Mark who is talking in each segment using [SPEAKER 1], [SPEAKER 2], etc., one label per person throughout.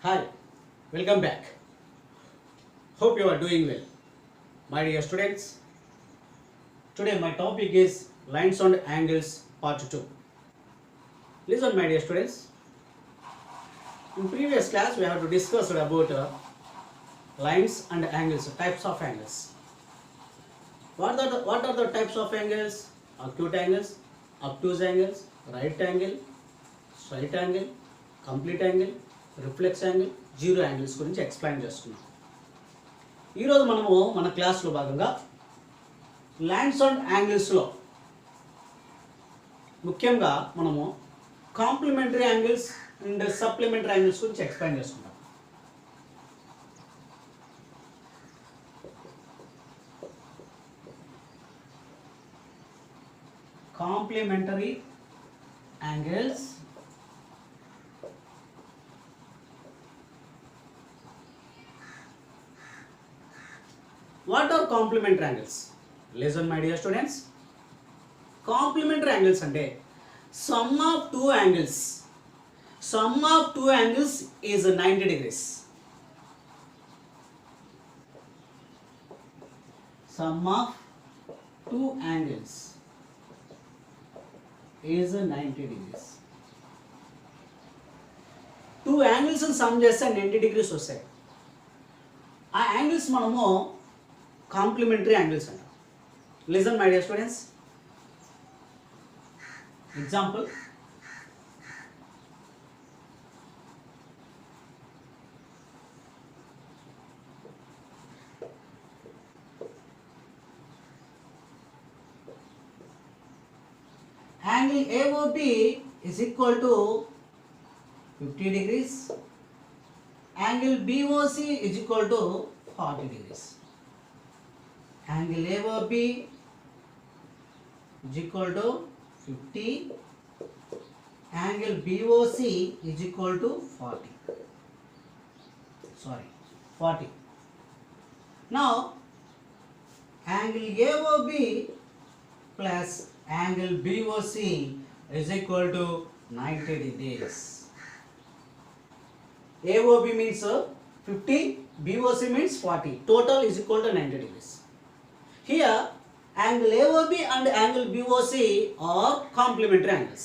[SPEAKER 1] Hi, welcome back. Hope you are doing well. My dear students, today my topic is lines and angles part 2. Listen, my dear students. In previous class we have to discuss about lines and angles, types of angles. What are the types of angles? Acute angles, obtuse angles, right angle, straight angle, complete angle, reflex angle, zero angles గురించి explain చేస్తున్నాం. ఈరోజు మనము మన క్లాస్లో భాగంగా lines and యాంగిల్స్లో ముఖ్యంగా మనము complementary angles and supplementary angles గురించి ఎక్స్ప్లెయిన్ చేసుకుంటాం. Complementary angles What are complementary angles? Listen, my dear students. Complementary angles ante sum of two angles. Sum of two angles is 90 degrees. Sum of two angles is 90 degrees. Two angles sum చేస్తే 90 degrees వస్తాయి. ఆ angles మనము complementary angles అంటాం. Listen my dear students. Example, angle AOB is equal to 50 degrees. Angle BOC is equal to 40 degrees. Angle AOB is equal to 50. Angle BOC is equal to 40. 40. Now, angle AOB plus angle BOC is equal to 90 degrees. AOB means 50, BOC means 40. Total is equal to 90 degrees. Here, angle AOB and angle BOC are complementary angles.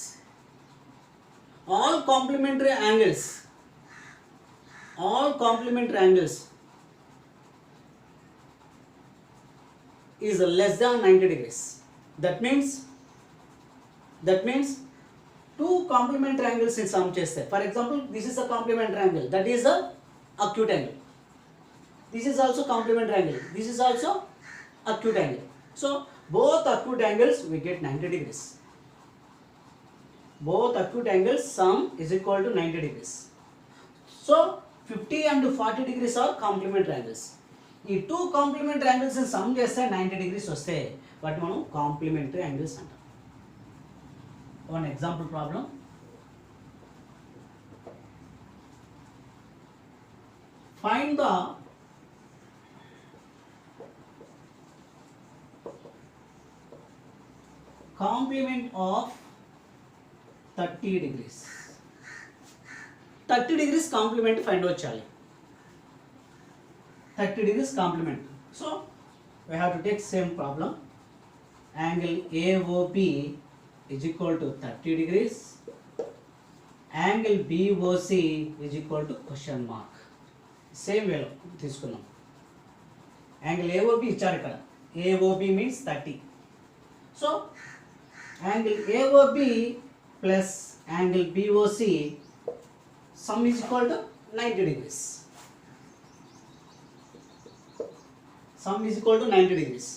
[SPEAKER 1] All complementary angles is less than 90 degrees. That means two complementary angles in sum cheste. For example, this is a complementary angle, that is a acute angle. This is also complementary angle. This is also acute angle. So both acute angles we get 90 degrees. Both acute angles sum is equal to 90 degrees. So 50 and 40 degrees are complementary angles. ఈ two complementary angles sum చేస్తే 90 degrees వస్తే వాటి మనం complementary angles అంటాం. One example problem. Find the complement of 30 degrees. 30 degrees complement find out chali. 30 degrees complement. So we have to take same problem. Angle AOB is equal to 30 degrees. Angle BOC is equal to question mark. Same way lo తీసుకున్నాం. Angle AOB ఇచ్చారు ఇక్కడ. AOB means 30. So angle AOB plus angle BOC sum is equal to 90 degrees. Sum is equal to 90 degrees.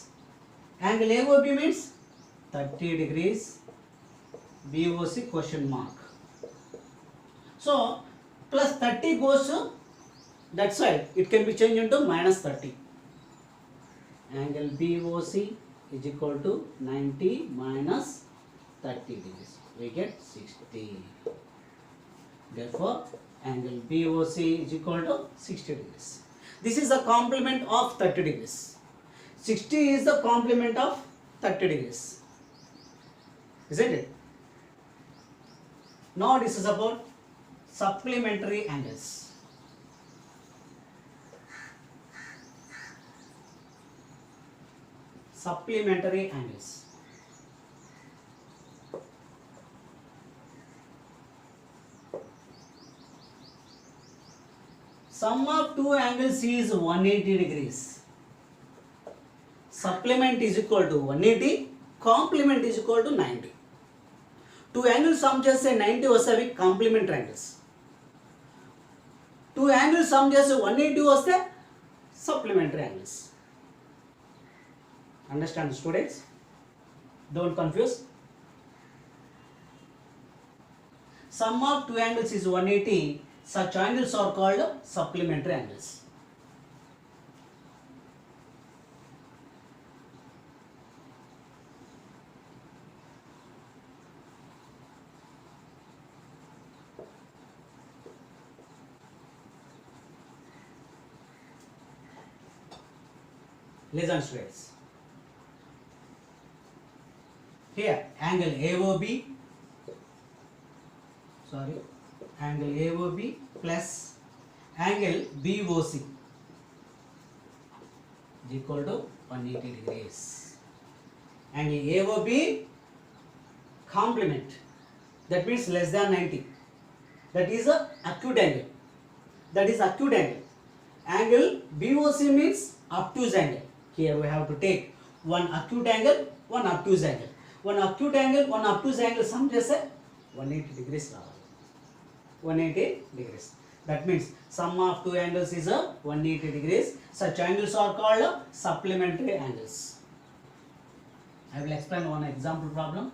[SPEAKER 1] Angle AOB means 30 degrees. BOC question mark. So plus 30 goes to that side. It can be changed into minus 30. Angle BOC is equal to 90 minus 30 degrees. We get 60. Therefore, angle BOC is equal to 60 degrees. This is the complement of 30 degrees. 60 is the complement of 30 degrees. Isn't it? Now this is about supplementary angles. supplementary angles. Sum of two angles is 180 degrees. Supplement is equal to 180, complement is equal to 90. Two angles sum చేస్తే 90 వస్తాయి complementary angles. Two angles sum చేస్తే 180 వస్తే supplementary angles. Understand students? Don't confuse. Sum of two angles is 180. Such angles are called supplementary angles. Listen students. Here angle AOB, angle AOB plus angle BOC is equal to 180 degrees. Angle AOB complement, that means less than 90. That is a acute angle. Angle BOC means obtuse angle. Here we have to take one acute angle, one obtuse angle. One acute angle, one obtuse angle sum చేస్తే 180 degrees రావాలి. 180 degrees. That means sum of two angles is 180 degrees. Such angles are called supplementary angles. I will explain one example problem.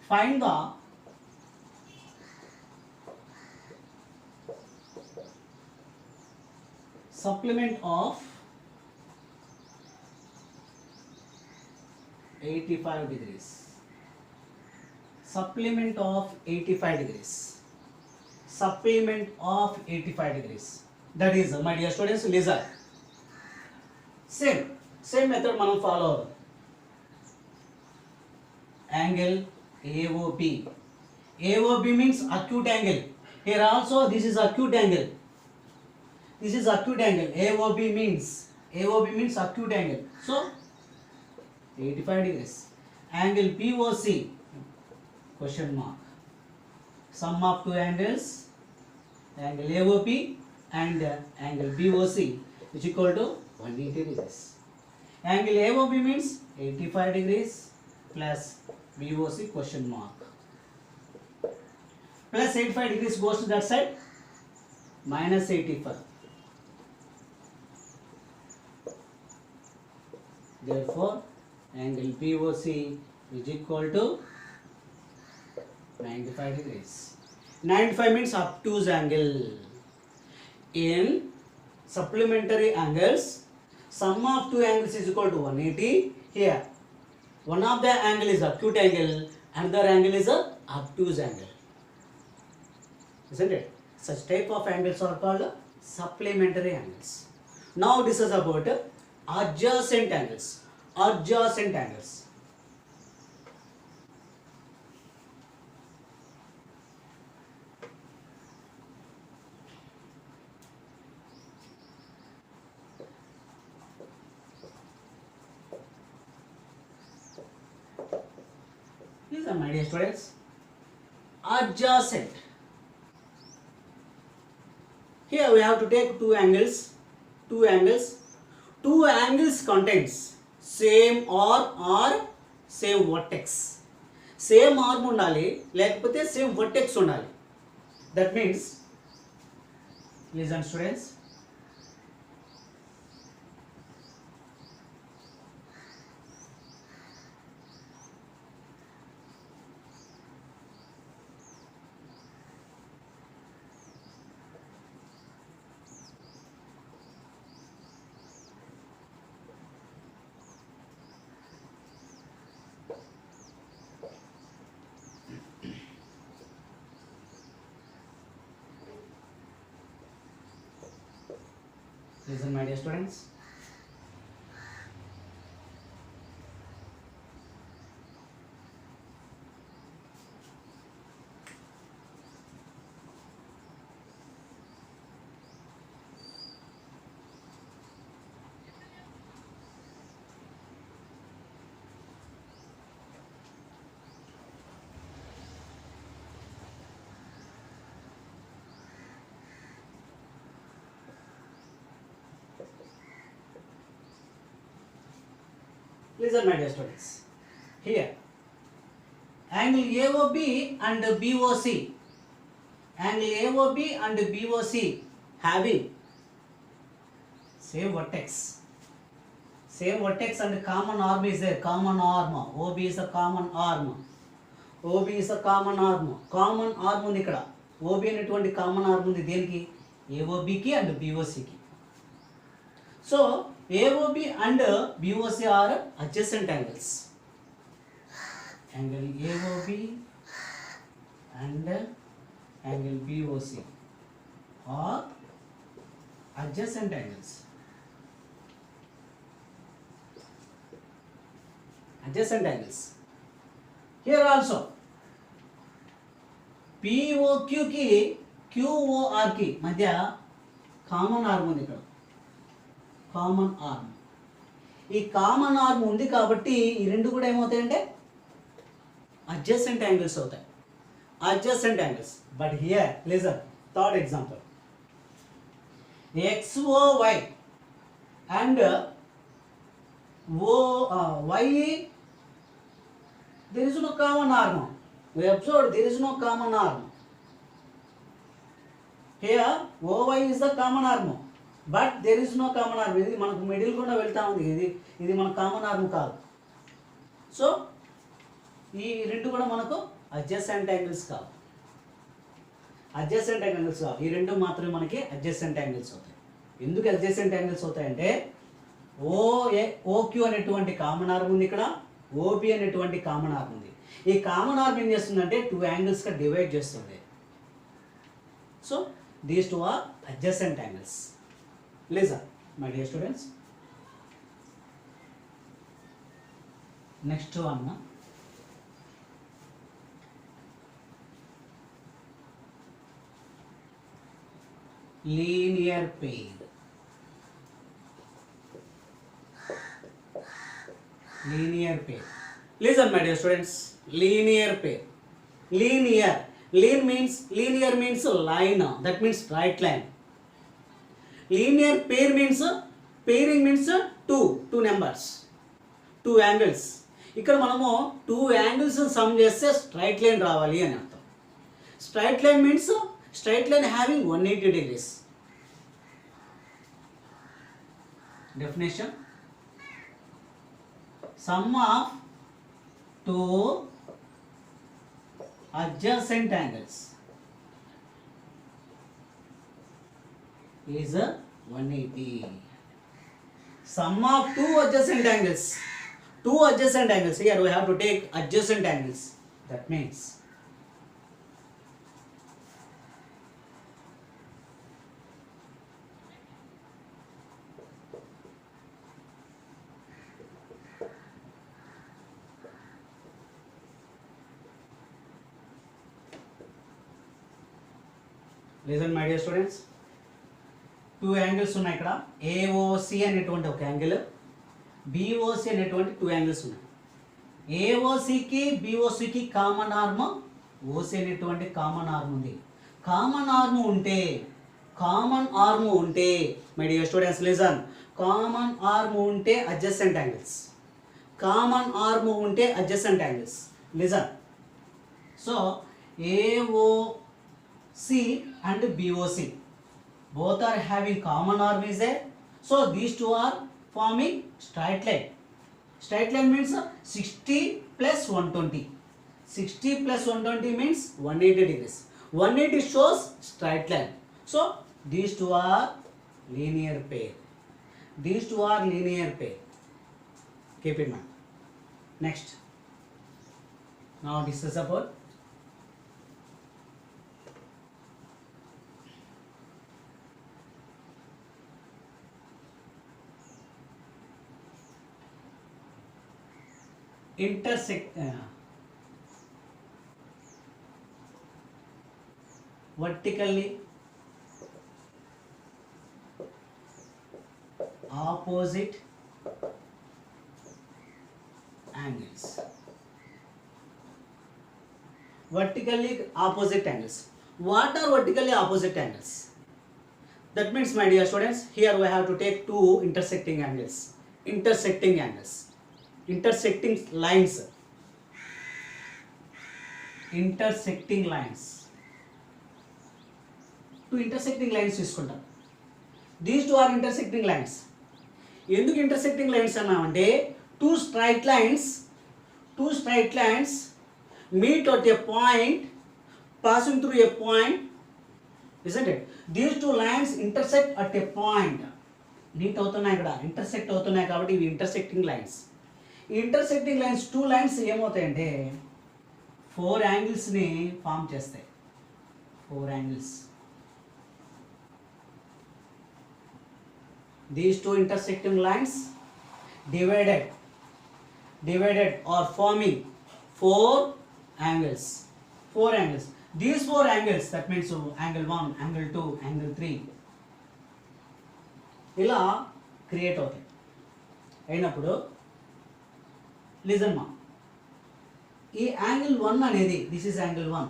[SPEAKER 1] Find the supplement of 85 degrees. Supplement of 85 degrees. Supplement of 85 degrees. That is, my dear students, listen. Same method మనం follow. Angle AOB. AOB means acute angle. Here also this is acute angle. This is acute angle. AOB means acute angle. So 85 degrees. Angle POC, question mark. Sum of two angles, angle AOP and angle BOC is equal to 180 degrees. Angle AOB means 85 degrees plus BOC question mark. Plus 85 degrees goes to that side, minus 85. Therefore, angle POC is equal to 95 degrees. 95 means obtuse angle. In supplementary angles, sum of two angles is equal to 180. Here, one of the angle is acute angle, another angle is a obtuse angle. Isn't it? Such type of angles are called supplementary angles. Now discuss about adjacent angles. Adjacent angles. These are my dear students. Adjacent. Here we have to take two angles. Two angles contains same arm or same vertex. Same arm ఉండాలి లేకపోతే same vertex ఉండాలి. That means, listen students, listen my dear students. Listen, my dear students. Here, angle AOB and BOC. Angle AOB and BOC having same vertex. Same vertex and common arm is there. Common arm. OB is a common arm. OB is a common arm. Common arm ఉంది ఇక్కడ. OB అనేటువంటి common arm ఉంది దేనికి? AOB కి and BOC కి. So AOB and BOC are adjacent angles. Angle AOB and angle BOC are adjacent angles. Adjacent angles. Here also POQ की QOR की మధ్య కామన్ ఆర్మ్ ఉంది ఇక్కడ. Common arm. ఈ కామన్ ఆర్మ్ ఉంది కాబట్టి ఈ రెండు కూడా ఏమవుతాయంటే అడ్జసెంట్ యాంగిల్స్ అవుతాయి. Adjacent angles. But here listen third example. XOY and YE, there is no common arm. We observed there is no common arm. Here OY is the common arm, but there is no common arm. ఇది మనకు middle గుండా వెళ్తా ఉంది. ఇది మన common arm కాదు. So ఈ రెండు కూడా మనకు అడ్జసెంట్ యాంగిల్స్ కావు. అడ్జసెంట్ యాంగిల్స్ కావు. ఈ రెండు మాత్రమే మనకి అడ్జసెంట్ యాంగిల్స్ అవుతాయి. ఎందుకు అడ్జసెంట్ యాంగిల్స్ అవుతాయంటే OQ అనేటువంటి కామన్ ఆర్మ్ ఉంది ఇక్కడ. OB అనేటువంటి కామన్ ఆర్మ్ ఉంది. ఈ కామన్ ఆర్మ్ ఏం చేస్తుందంటే టూ యాంగిల్స్గా డివైడ్ చేస్తుంది. So these two are adjacent angles. Listen my dear students. Next one linear pair. Linear pair. Listen, my dear students. Linear pair. Linear. Linear means line. That means right line. Linear pair means pairing means two numbers, two angles. ఇక్కడ మనము two angles sum చేస్తే straight line రావాలి అని అర్థం. Straight line means straight line having 180 degrees. Definition: sum of two adjacent angles is 180. Sum of two adjacent angles. Two adjacent angles. Here we have to take adjacent angles. That means listen my dear students. Two angles ఉన్నాయి ఇక్కడ. AOC అనేటువంటి ఒక angle, BOC అనేటువంటి two angles ఉన్నాయి. AOCకి BOCకి common arm, OC అనేటువంటి common arm ఉంది. Common arm ఉంటే my dear students listen, common arm ఉంటే అడ్జసెంట్ యాంగిల్స్. కామన్ ఆర్మ్ ఉంటే adjacent angles. Listen. So AOC and BOC both are having common arm is there. So these two are forming straight line. Straight line means 60 plus 120. 60 plus 120 means 180 degrees. 180 shows straight line. So these two are linear pair. These two are linear pair. Keep in mind. Next. Now discuss about vertically opposite angles. Vertically opposite angles. What are vertically opposite angles? That means, my dear students, here we have to take two intersecting angles. Intersecting angles. intersecting lines. Intersecting lines. Two intersecting lines తీసుకుంటాం. These two are intersecting lines. ఎందుకు intersecting lines అన్నామంటే two straight lines meet at a point passing through a point, isn't it? These two lines intersect at a point. Meet అవుతున్నాయి ఇక్కడ, intersect అవుతున్నాయి కాబట్టి ఇవి intersecting lines. ఈ intersecting lines two lines ఏమవుతాయంటే 4 యాంగిల్స్ని form చేస్తాయి. 4 angles. These two intersecting lines divided or forming 4 angles. 4 angles. These 4 angles, that means angle 1, angle 2, angle 3 ఇలా క్రియేట్ అవుతాయి. అయినప్పుడు లిజన్ మా, ఈ యాంగిల్ 1 అనేది, దిస్ ఈజ్ యాంగిల్ 1,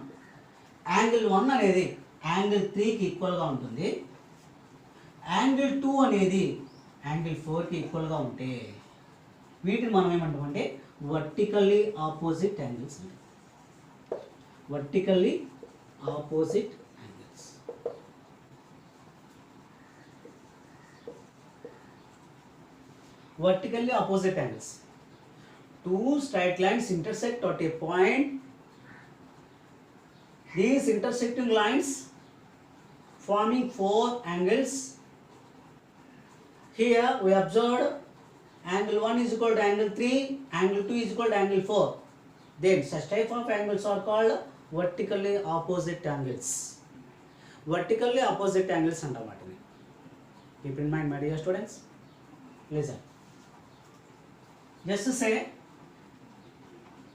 [SPEAKER 1] యాంగిల్ 1 అనేది యాంగిల్ 3కి ఈక్వల్గా ఉంటుంది. యాంగిల్ 2 అనేది యాంగిల్ 4కి ఈక్వల్గా ఉంటే వీటిని మనం ఏమంటామంటే vertically opposite angles. Vertically opposite angles. Vertically opposite angles. Two straight lines intersect at a point. These intersecting lines forming 4 angles. Here we observed angle 1 is equal to angle 3, angle 2 is equal to angle 4. Then such type of angles are called vertically opposite angles. Vertically opposite angles అంటాం వాటిని. Keep in mind my dear students. Listen. Just say,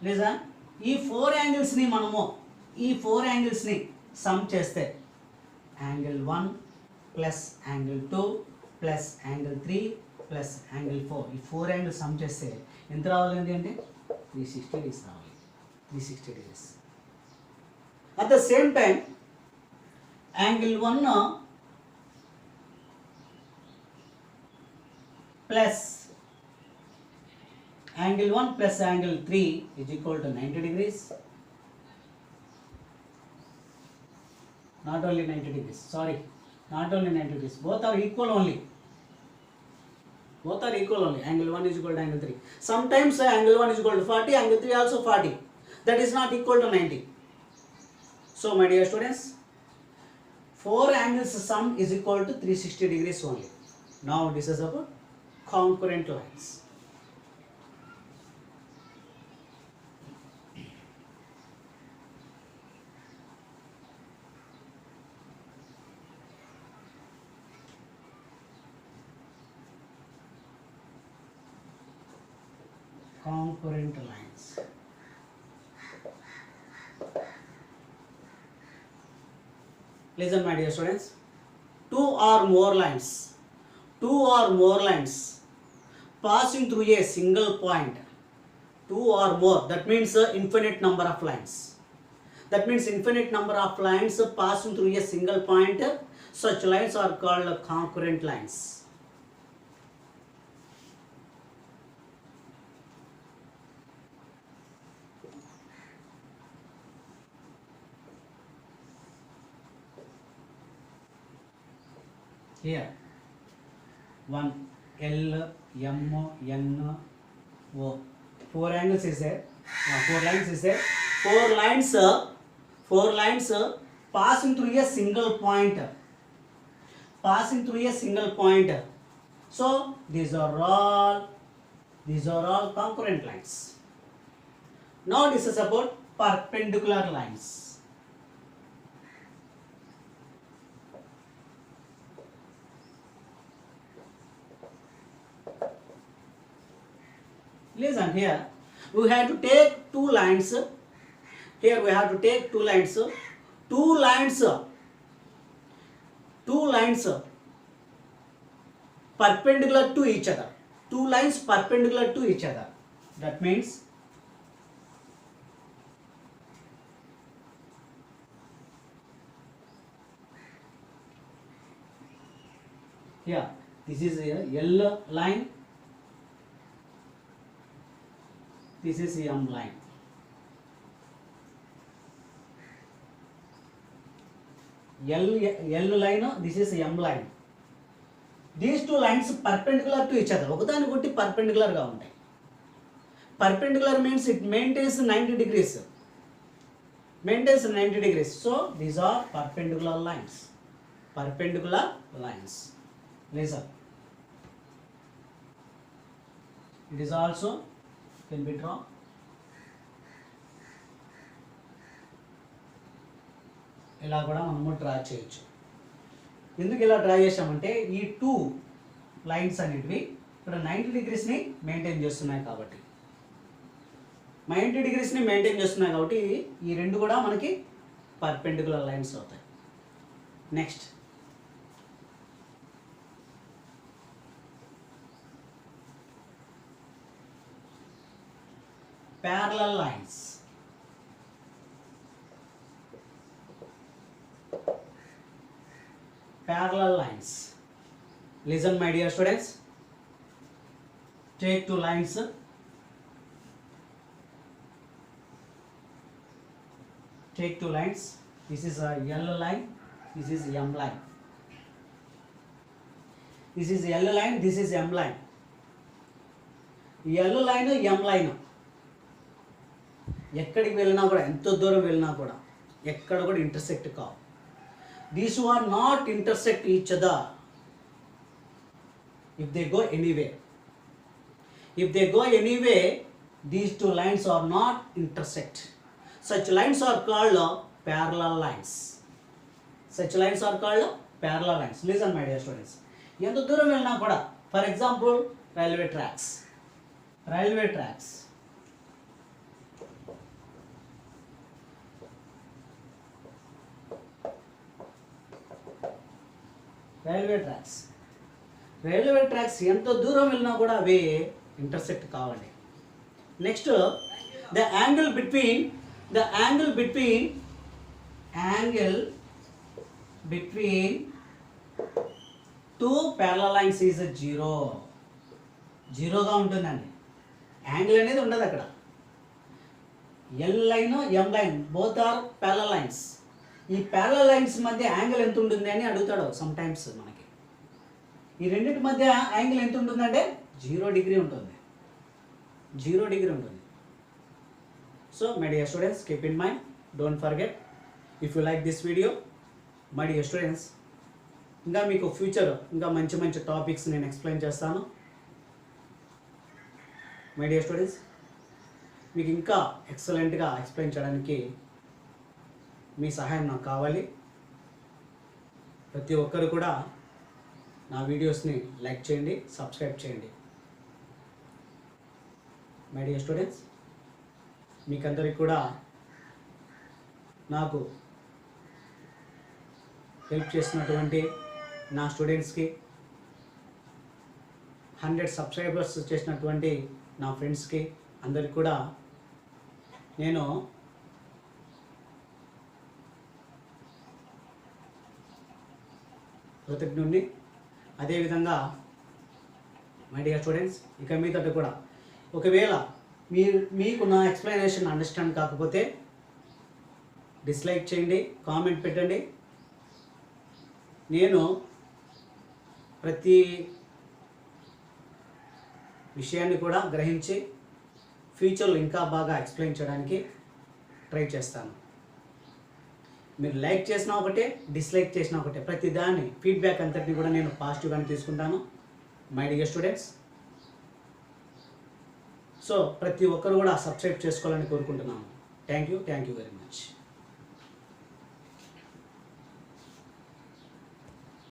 [SPEAKER 1] listen, ఈ 4 యాంగిల్స్ని మనము ఈ 4 యాంగిల్స్ని some చేస్తే angle 1 plus angle 2 plus angle 3 plus angle 4, ఈ 4 angles sum చేస్తే ఎంత రావాలండి అంటే 360 degrees రావాలి. 360 degrees. At the same time angle 1 plus angle 1 plus angle 3 is equal to 90 degrees. Not only 90 degrees, sorry, not only 90 degrees, both are equal only. Both are equal only. Angle 1 is equal to angle 3. Sometimes angle 1 is equal to 40, angle 3 also 40. That is not equal to 90. So my dear students, 4 angles sum is equal to 360 degrees only. Now this is about concurrent lines. Concurrent lines. Listen my dear students, two or more lines passing through a single point. 2 or more, that means infinite number of lines. That means infinite number of lines passing through a single point. Such lines are called concurrent lines. Here 1 L M N O, 4 angles is there, 4 lines is there, 4 lines passing through a single point, so these are all concurrent lines. Now this is about perpendicular lines. Listen, here we have to take 2 lines. Here we have to take 2 lines. 2 lines perpendicular to each other. 2 lines perpendicular to each other. That means here this is a L line. this is M line. L line, this is M line. These two lines perpendicular to each other. ఒకదానికొకటి perpendicular గా ఉంటాయి. Perpendicular means it maintains 90 degrees. Maintains 90 degrees. So these are perpendicular lines. Perpendicular lines. Listen. It is also can be drawn. ఇలా కూడా మనము draw చేయొచ్చు. ఎందుకు ఇలా draw చేసామంటే ఈ టూ లైన్స్ అనేటివి ఇక్కడ 90 డిగ్రీస్ని మెయింటైన్ చేస్తున్నాయి కాబట్టి 90 డిగ్రీస్ని మెయింటైన్ చేస్తున్నాయి కాబట్టి ఈ రెండు కూడా మనకి పర్పెండికులర్ లైన్స్ అవుతాయి. Next parallel lines. Parallel lines. Listen, my dear students. Take two lines. Take two lines. This is a L line. This is M line. This is L line. This is M line. L line, M line. ఎక్కడికి వెళ్ళినా కూడా ఎంత దూరం వెళ్ళినా కూడా ఎక్కడ కూడా intersect కావు. These are not intersect each other if they go anyway. If they go anyway these two lines are not intersect. Such lines are called parallel lines. Such lines are called parallel lines. Listen, my dear students. ఎంత దూరం వెళ్ళినా కూడా for example railway tracks. Railway tracks railway tracks ఎంత దూరం వెళ్ళినా కూడా అవి intersect కావాలి. Next the angle between two parallel lines is జీరోగా ఉంటుందండి. యాంగిల్ అనేది ఉండదు అక్కడ. L line M line both are parallel lines. ఈ ప్యారలల్ లైన్స్ మధ్య యాంగిల్ ఎంత ఉంటుంది అని అడుగుతాడు సమ్ టైమ్స్ మనకి. ఈ రెండింటి మధ్య యాంగిల్ ఎంత ఉంటుందంటే 0 డిగ్రీ ఉంటుంది. 0 డిగ్రీ ఉంటుంది. So my dear students, keep in mind, don't forget. If you like this video, my dear students, ఇంకా మీకు ఫ్యూచర్ ఇంకా మంచి మంచి టాపిక్స్ నేను ఎక్స్ప్లెయిన్ చేస్తాను. మై డియర్ స్టూడెంట్స్, మీకు ఇంకా ఎక్సలెంట్గా ఎక్స్ప్లెయిన్ చేయడానికి మీ సహాయం నాకు కావాలి. ప్రతి ఒక్కరు కూడా నా వీడియోస్ని లైక్ చేయండి, సబ్స్క్రైబ్ చేయండి. మై డియర్ స్టూడెంట్స్, మీకందరికి కూడా నాకు హెల్ప్ చేసినటువంటి నా స్టూడెంట్స్కి, 100 సబ్స్క్రైబర్స్ చేసినటువంటి నా ఫ్రెండ్స్కి అందరికి కూడా నేను కృతజ్ఞుడిని. అదేవిధంగా మై డియర్ స్టూడెంట్స్, ఇక మీదట కూడా ఒకవేళ మీకు నా ఎక్స్ప్లెనేషన్ అండర్స్టాండ్ కాకపోతే డిస్లైక్ చేయండి, కామెంట్ పెట్టండి. నేను ప్రతి విషయాన్ని కూడా గ్రహించి ఫ్యూచర్లో ఇంకా బాగా ఎక్స్ప్లెయిన్ చేయడానికి ట్రై చేస్తాను. మీరు లైక్ చేసినా ఒకటే, డిస్లైక్ చేసినా ఒకటే, ప్రతి దాన్ని ఫీడ్బ్యాక్ అంతటిని కూడా నేను పాజిటివ్గానే తీసుకుంటాను. మై డియర్ స్టూడెంట్స్, సో ప్రతి ఒక్కరు కూడా సబ్స్క్రైబ్ చేసుకోవాలని కోరుకుంటున్నాను. Thank you very much.